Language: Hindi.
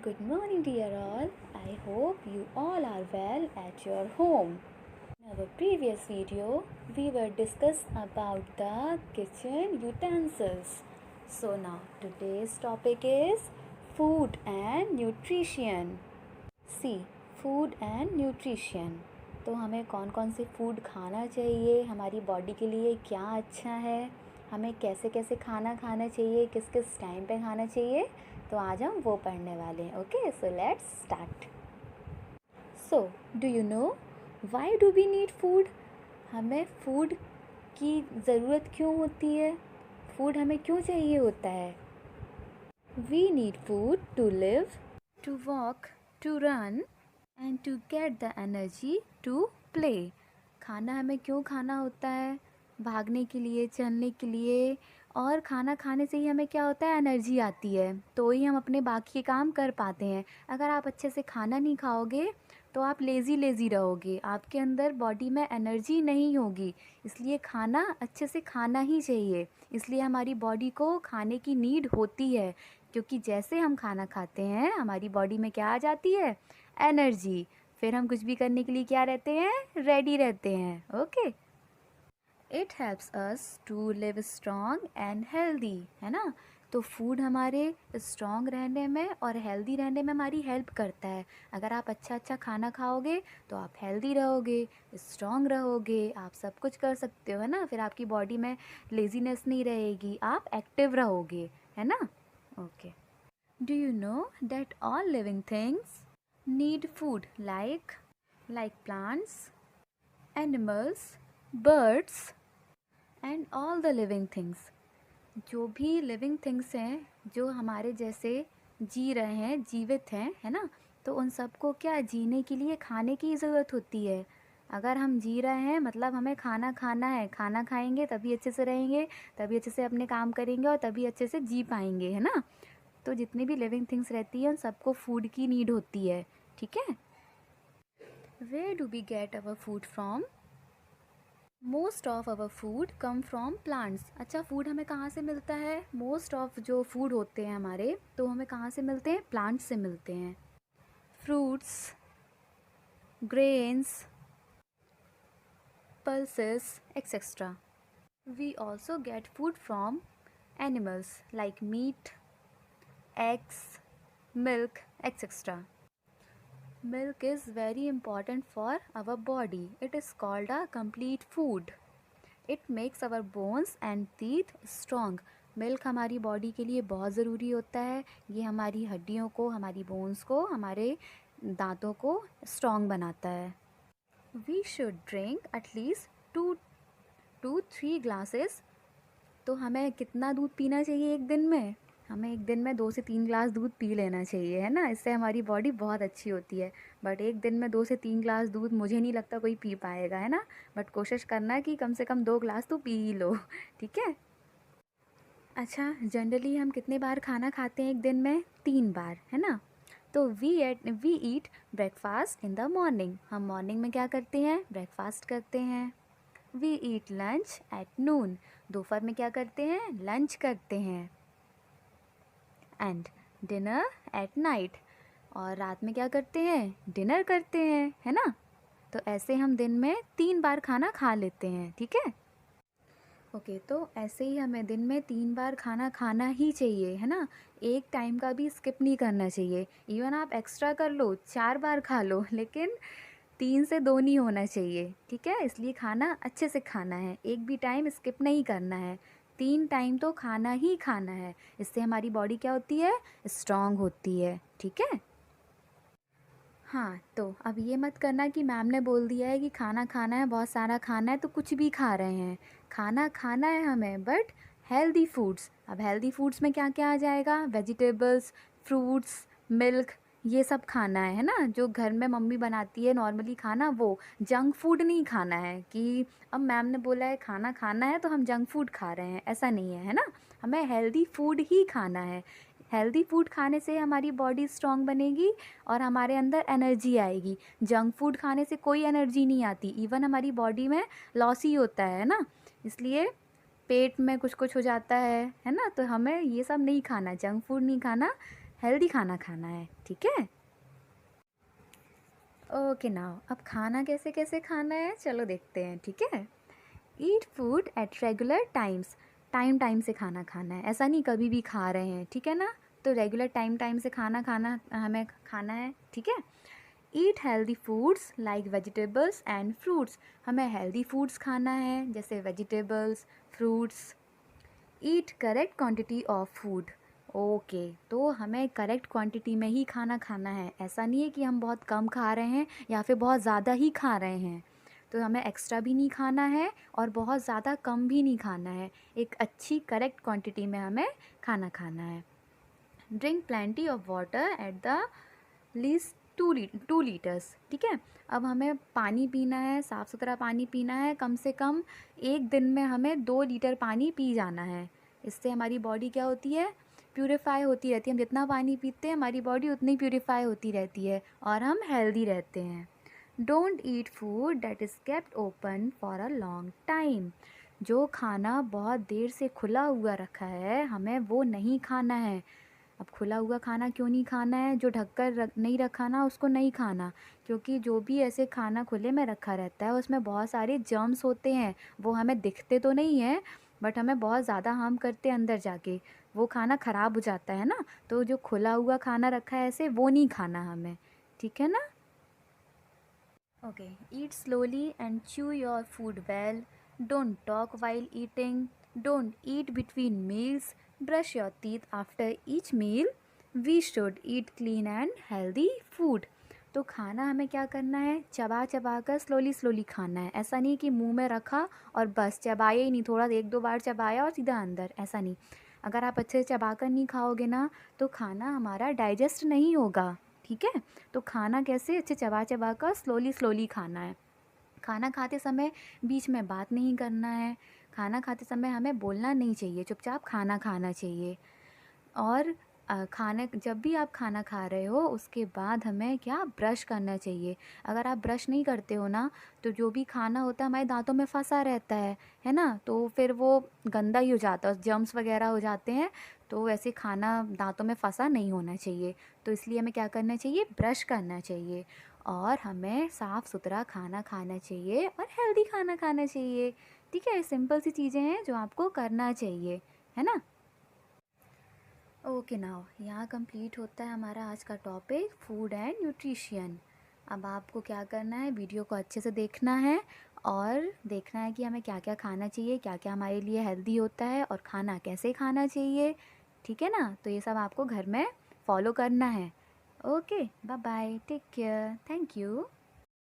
Good morning, dear all. I hope you all are well at your home. In our previous video, we were discussing about the kitchen utensils. So now today's topic is food and nutrition. See, food and nutrition. तो हमें कौन कौन से फूड खाना चाहिए, हमारी बॉडी के लिए क्या अच्छा है, हमें कैसे कैसे खाना खाना चाहिए, किस किस टाइम पे खाना चाहिए, तो आज हम वो पढ़ने वाले हैं. Okay, so let's start. So do you know why do we need food? हमें फूड की ज़रूरत क्यों होती है? फूड हमें क्यों चाहिए होता है? We need food to live, to walk, to run and to get the energy to play. खाना हमें क्यों खाना होता है? भागने के लिए, चलने के लिए. और खाना खाने से ही हमें क्या होता है? एनर्जी आती है, तो ही हम अपने बाकी के काम कर पाते हैं. अगर आप अच्छे से खाना नहीं खाओगे तो आप लेज़ी रहोगे, आपके अंदर बॉडी में एनर्जी नहीं होगी. इसलिए खाना अच्छे से खाना ही चाहिए. इसलिए हमारी बॉडी को खाने की नीड होती है, क्योंकि जैसे हम खाना खाते हैं हमारी बॉडी में क्या आ जाती है? एनर्जी. फिर हम कुछ भी करने के लिए क्या रहते हैं? रेडी रहते हैं. Okay. It helps us to live strong and healthy, है ना. तो फूड हमारे स्ट्रॉन्ग रहने में और हेल्दी रहने में हमारी हेल्प करता है. अगर आप अच्छा खाना खाओगे तो आप हेल्दी रहोगे, स्ट्रॉन्ग रहोगे, आप सब कुछ कर सकते हो, है ना. फिर आपकी बॉडी में लेज़ीनेस नहीं रहेगी, आप एक्टिव रहोगे, है ना. Okay. Do you know that all living things need food like plants, animals, birds and all the living things. जो भी living things हैं, जो हमारे जैसे जी रहे हैं, जीवित हैं, है ना, तो उन सबको क्या जीने के लिए खाने की ज़रूरत होती है. अगर हम जी रहे हैं मतलब हमें खाना खाना है. खाना खाएंगे तभी अच्छे से रहेंगे, तभी अच्छे से अपने काम करेंगे और तभी अच्छे से जी पाएंगे, है ना. तो जितनी भी लिविंग थिंग्स रहती है उन सबको फूड की नीड होती है. ठीक है. Where do we get our food from? Most of our food come from plants. अच्छा, फूड हमें कहाँ से मिलता है? मोस्ट ऑफ जो फूड होते हैं हमारे, तो हमें कहाँ से मिलते हैं? प्लांट्स से मिलते हैं. Fruits, grains, pulses, etc. We also get food from animals like meat, eggs, milk, etc. Milk is very important for our body. It is called a complete food. It makes our bones and teeth strong. Milk हमारी बॉडी के लिए बहुत ज़रूरी होता है. ये हमारी हड्डियों को, हमारी बोन्स को, हमारे दांतों को स्ट्रॉन्ग बनाता है. We should drink at least 2-3 glasses. तो हमें कितना दूध पीना चाहिए एक दिन में? हमें एक दिन में 2 से 3 ग्लास दूध पी लेना चाहिए, है ना. इससे हमारी बॉडी बहुत अच्छी होती है. बट एक दिन में 2 से 3 ग्लास दूध मुझे नहीं लगता कोई पी पाएगा, है ना. बट कोशिश करना कि कम से कम 2 ग्लास तो पी ही लो. ठीक है. अच्छा, जनरली हम कितने बार खाना खाते हैं एक दिन में? 3 बार, है ना. तो we eat breakfast in the morning. हम मॉर्निंग में क्या करते हैं? ब्रेकफास्ट करते हैं. We eat lunch at noon. दोपहर में क्या करते हैं? लंच करते हैं. And dinner at night. और रात में क्या करते हैं? डिनर करते हैं, है ना. तो ऐसे हम दिन में 3 बार खाना खा लेते हैं. ठीक है. ओके, तो ऐसे ही हमें दिन में 3 बार खाना खाना ही चाहिए, है ना. एक टाइम का भी स्किप नहीं करना चाहिए. इवन आप एक्स्ट्रा कर लो, 4 बार खा लो, लेकिन 3 से 2 नहीं होना चाहिए. ठीक है. इसलिए खाना अच्छे से खाना है, एक भी टाइम स्किप नहीं करना है. 3 टाइम तो खाना ही खाना है. इससे हमारी बॉडी क्या होती है? स्ट्रॉन्ग होती है. ठीक है. हाँ, तो अब ये मत करना कि मैम ने बोल दिया है कि खाना खाना है, बहुत सारा खाना है, तो कुछ भी खा रहे हैं. खाना खाना है हमें, बट हेल्दी फूड्स. अब हेल्दी फूड्स में क्या क्या आ जाएगा? वेजिटेबल्स, फ्रूट्स, मिल्क, ये सब खाना है ना. जो घर में मम्मी बनाती है नॉर्मली खाना, वो जंक फूड नहीं खाना है कि अब मैम ने बोला है खाना खाना है तो हम जंक फूड खा रहे हैं, ऐसा नहीं है, है ना. हमें हेल्दी फूड ही खाना है. हेल्दी फूड खाने से हमारी बॉडी स्ट्रॉन्ग बनेगी और हमारे अंदर एनर्जी आएगी. जंक फूड खाने से कोई एनर्जी नहीं आती, इवन हमारी बॉडी में लॉस ही होता है ना. इसलिए पेट में कुछ कुछ हो जाता है ना. तो हमें ये सब नहीं खाना, जंक फूड नहीं खाना. हेल्दी खाना खाना है, ठीक है। ओके नाउ अब खाना कैसे कैसे खाना है चलो देखते हैं, ठीक है। Eat food at regular times, time time से खाना खाना है, ऐसा नहीं कभी भी खा रहे हैं, ठीक है ना। तो रेगुलर टाइम टाइम से खाना खाना हमें खाना है, ठीक है। Eat healthy foods like vegetables and fruits, हमें हेल्दी फूड्स खाना है जैसे vegetables, fruits. Eat correct quantity of food, okay तो हमें करेक्ट क्वांटिटी में ही खाना खाना है, ऐसा नहीं है कि हम बहुत कम खा रहे हैं या फिर बहुत ज़्यादा ही खा रहे हैं। तो हमें एक्स्ट्रा भी नहीं खाना है और बहुत ज़्यादा कम भी नहीं खाना है, एक अच्छी करेक्ट क्वांटिटी में हमें खाना खाना है। Drink plenty of water at the least 2 litres, ठीक है। अब हमें पानी पीना है, साफ़ सुथरा पानी पीना है, कम से कम एक दिन में हमें 2 लीटर पानी पी जाना है। इससे हमारी बॉडी क्या होती है, प्यूरिफाई होती रहती है। हम जितना पानी पीते हैं हमारी बॉडी उतनी प्यूरिफाई होती रहती है और हम हेल्दी रहते हैं। Don't eat food that is kept open for a long time, जो खाना बहुत देर से खुला हुआ रखा है हमें वो नहीं खाना है। अब खुला हुआ खाना क्यों नहीं खाना है, जो ढककर नहीं रखा ना उसको नहीं खाना, क्योंकि जो भी ऐसे खाना खुले में रखा रहता है उसमें बहुत सारे जर्म्स होते हैं, वो हमें दिखते तो नहीं हैं बट हमें बहुत ज़्यादा हार्म करते हैं अंदर जाके, वो खाना ख़राब हो जाता है ना। तो जो खुला हुआ खाना रखा है ऐसे वो नहीं खाना हमें, ठीक है ना। Okay, eat slowly and chew your food well, don't talk while eating, don't eat between meals, brush your teeth after each meal, we should eat clean and healthy food. तो खाना हमें क्या करना है, चबा चबा कर स्लोली स्लोली खाना है, ऐसा नहीं कि मुंह में रखा और बस चबाया ही नहीं, थोड़ा 1-2 बार चबाया और सीधा अंदर, ऐसा नहीं। अगर आप अच्छे से चबा कर नहीं खाओगे ना तो खाना हमारा डाइजेस्ट नहीं होगा, ठीक है। तो खाना कैसे, अच्छे चबा चबा कर स्लोली स्लोली खाना है। खाना खाते समय बीच में बात नहीं करना है, खाना खाते समय हमें बोलना नहीं चाहिए, चुपचाप खाना खाना चाहिए। और खाने जब भी आप खाना खा रहे हो उसके बाद हमें क्या, ब्रश करना चाहिए। अगर आप ब्रश नहीं करते हो ना तो जो भी खाना होता है हमारे दांतों में फंसा रहता है ना, तो फिर वो गंदा ही हो जाता है, जर्म्स वगैरह हो जाते हैं। तो वैसे खाना दांतों में फंसा नहीं होना चाहिए, तो इसलिए हमें क्या करना चाहिए, ब्रश करना चाहिए। और हमें साफ़ सुथरा खाना खाना चाहिए और हेल्दी खाना खाना चाहिए, ठीक है। सिंपल सी चीज़ें हैं जो आपको करना चाहिए, है ना। ओके नाउ यहाँ कंप्लीट होता है हमारा आज का टॉपिक फूड एंड न्यूट्रिशन। अब आपको क्या करना है, वीडियो को अच्छे से देखना है और देखना है कि हमें क्या क्या खाना चाहिए, क्या क्या हमारे लिए हेल्दी होता है और खाना कैसे खाना चाहिए, ठीक है ना। तो ये सब आपको घर में फॉलो करना है। Okay, bye bye, take care, thank you.